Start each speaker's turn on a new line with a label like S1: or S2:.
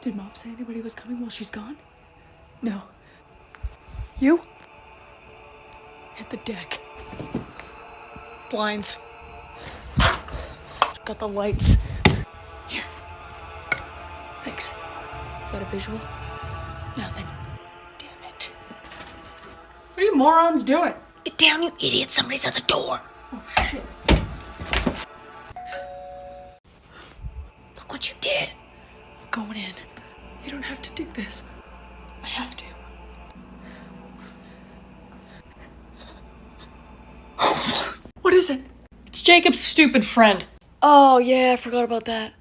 S1: Did Mom say anybody was coming while she's gone? No. You? Hit the deck. Blinds. Got the lights. Here. Thanks. Got a visual? Nothing. Damn it. What are you morons doing?
S2: Get down, you idiot. Somebody's at the door.
S1: Oh, shit.
S2: Look what you did.
S1: I'm going in. You don't have to do this. I have to. What is it?
S2: It's Jacob's stupid friend.
S1: Oh, yeah, I forgot about that.